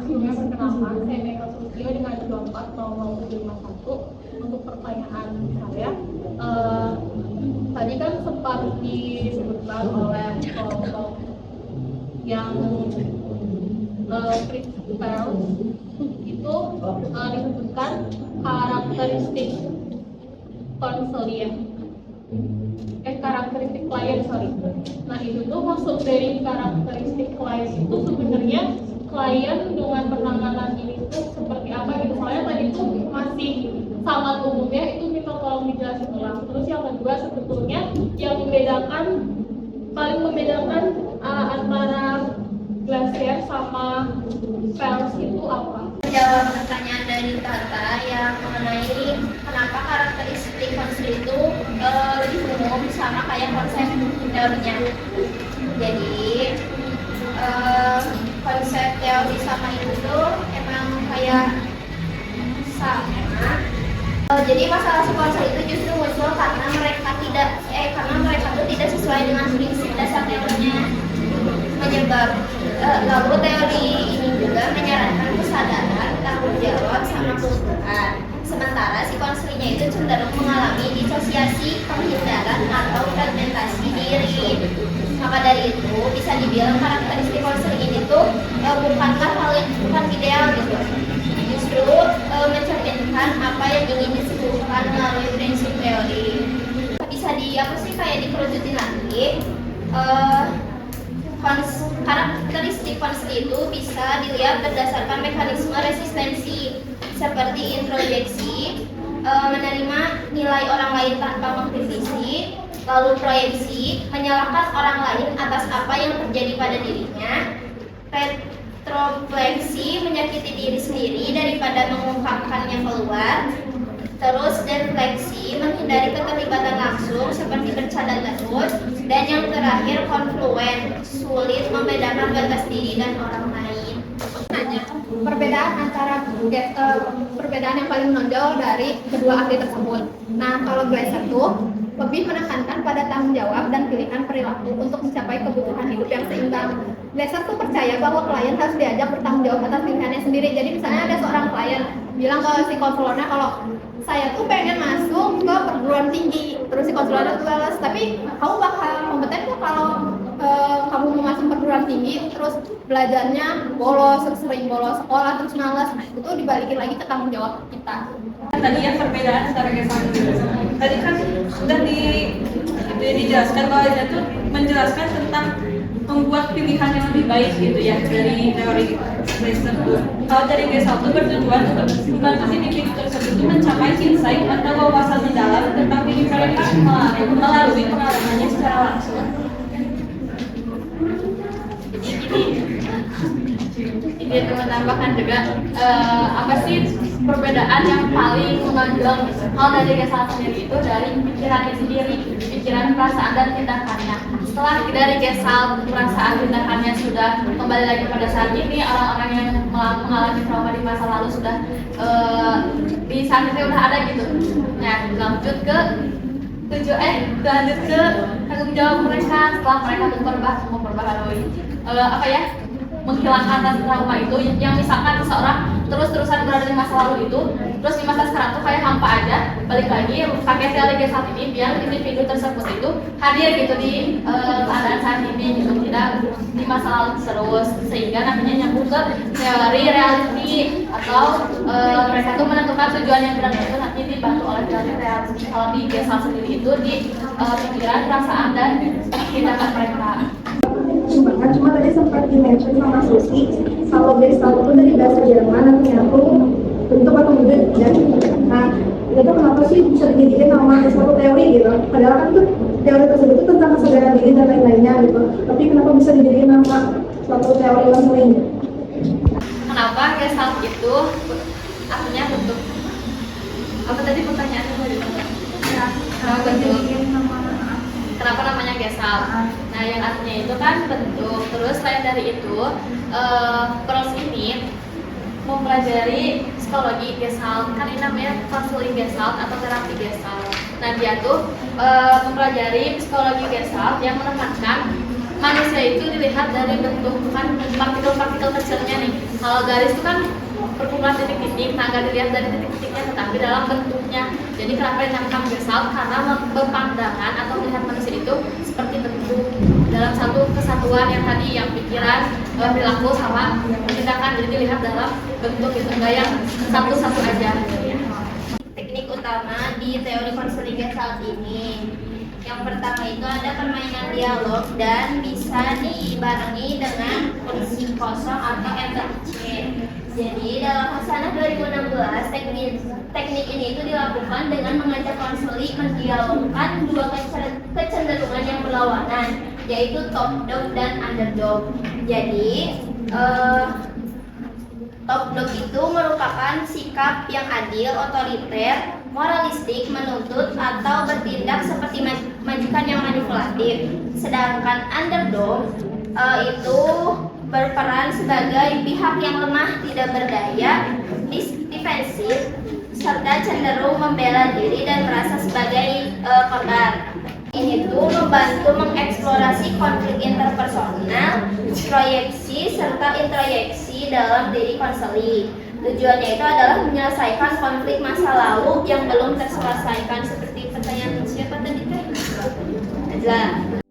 Sebelumnya perkenalkan, saya Mega Sutio dengan 24 untuk pertanyaan saya. Tadi kan sempat disebutkan oleh kelompok yang critical itu disebutkan karakteristik konselien, karakteristik klien, sorry. Nah itu tuh maksud dari karakteristik klien itu sebenarnya klien dengan penanganan ini tuh seperti apa gitu. Soalnya tadi tuh masih sangat umumnya, itu minta tolong dijelasin ulang. Terus yang kedua, sebetulnya yang paling membedakan antara glacier sama Pels itu apa? Jawab pertanyaan dari Tata yang mengenai kenapa karakteristik konsep itu lebih umum sama kayak konsep teorinya. Jadi konsep teori sama itu tuh emang kayak sama. Jadi masalah psikosel itu justru muncul karena mereka tuh tidak sesuai dengan prinsip dasar teorinya. Lalu teori ini juga menyarankan kesadaran, tanggung jawab, sama kebutuhan. Sementara si konselingnya itu cenderung mengalami disosiasi, penghindaran, atau fragmentasi diri. Maka dari itu bisa dibilang karakteristik konseling ini tuh bukan ideal gitu. Justru mencerminkan apa yang ingin disebutkan melalui prinsip teori. Bisa dikerucutin lagi. Karakteristik konsel itu bisa dilihat berdasarkan mekanisme resistensi seperti introjeksi, menerima nilai orang lain tanpa mengkritisi, lalu proyeksi, menyalahkan orang lain atas apa yang terjadi pada dirinya, retrofleksi, menyakiti diri sendiri daripada mengungkapkannya keluar, terus defleksi, menghindari keterlibatan langsung seperti bercanda terus, dan yang terakhir konfluen, sulit membedakan batas diri dan orang lain. Perbedaan yang paling menonjol dari kedua ahli tersebut. Nah, kalau Glaser tuh lebih menekankan pada tanggung jawab dan pilihan perilaku untuk mencapai kebutuhan hidup yang seimbang. Glaser tuh percaya bahwa klien harus diajak bertanggung jawab atas pilihannya sendiri. Jadi misalnya ada seorang klien bilang ke si konselornya kalau saya tuh pengen masuk ke perguruan tinggi, terus si konselornya tuh balas, tapi kamu bakal kompeten tuh kalau kamu mau masuk perguruan tinggi terus belajarnya bolos, sering bolos sekolah, terus malas. Nah, itu tuh dibalikin lagi ke tanggung jawab kita. Tadi yang perbedaan antara GESAL dan GESAL. Tadi kan sudah dijelaskan bahwa itu tuh menjelaskan tentang membuat pilihan yang lebih baik gitu ya dari teori Glaser. Kalau dari GESAL itu bertujuan untuk membantu individu tersebut itu mencapai insight atau wawasan mendalam tentang diri mereka melalui pengalamannya secara langsung. Ini menambahkan juga apa sih perbedaan yang paling menonjol kalau dari GESAL sendiri itu dari pikirannya sendiri, pikiran, perasaan, dan tindakannya. Setelah dari GESAL perasaan tindakannya sudah kembali lagi pada saat ini, orang-orang yang mengalami trauma di masa lalu sudah di saat itu udah ada gitu. Nah, lanjut ke tanggung jawab mereka setelah mereka menghilangkan rasa trauma itu, yang misalkan seseorang terus-terusan berada di masa lalu itu, terus di masa sekarang tuh kayak hampa aja, balik lagi pakai teori GESAL ini biar individu tersebut itu hadir gitu di keadaan saat ini gitu, tidak di masa lalu terus, sehingga nantinya nyambung ke teori reality atau mereka tuh menentukan tujuan yang benar itu nanti dibantu oleh teori reality. Kalau di GESAL sendiri itu di pikiran, perasaan, dan tindakan mereka. Cuma tadi sempat di-mention sama Susi kalau GESAL itu dari bahasa Jerman dan menyatu bentuk atau wujud dan nah itu kenapa sih bisa dijadikan nama suatu teori gitu, padahal kan tuh teori tersebut itu tentang kesadaran diri dan lain-lainnya gitu, tapi kenapa bisa dijadikan nama suatu teori lainnya? Kenapa GESAL itu artinya bentuk apa tadi pertanyaannya tadi? Kenapa bentuk? Kenapa namanya GESAL? Nah, yang artinya itu kan bentuk. Terus selain dari itu, Pearls ini mempelajari psikologi GESAL. Kan ini namanya konseling GESAL atau terapi GESAL. Nah, dia tuh mempelajari psikologi GESAL yang menekankan manusia itu dilihat dari bentuk kan partikel-partikel kecilnya nih. Kalau garis itu kan perkumpulan titik-titik, nah nggak dilihat dari titik-titiknya tetapi dalam bentuknya. Jadi kenapa dinamakan gesalt? Karena berpandangan atau melihat manusia itu seperti bentuk dalam satu kesatuan yang tadi yang pikiran, perilaku sama tindakan. Jadi dilihat dalam bentuk itu, enggak yang satu-satu aja. Teknik utama di teori konseling gesalt ini. Yang pertama itu ada permainan dialog dan bisa dibarengi dengan kursi kosong atau MTC. Jadi dalam Hasanah 2016 teknik ini itu dilakukan dengan mengajak konseli mendialogkan dua kecenderungan yang berlawanan, yaitu top dog dan underdog. Jadi top dog itu merupakan sikap yang adil, otoriter, moralistik, menuntut atau bertindak seperti majikan yang manipulatif. Sedangkan underdog itu berperan sebagai pihak yang lemah, tidak berdaya, defensif, serta cenderung membela diri dan merasa sebagai korban. Ini tuh membantu mengeksplorasi konflik interpersonal, proyeksi, serta introyeksi dalam diri konseli. Tujuannya itu adalah menyelesaikan konflik masa lalu yang belum terselesaikan, seperti pertanyaan siapa tadi? Najla.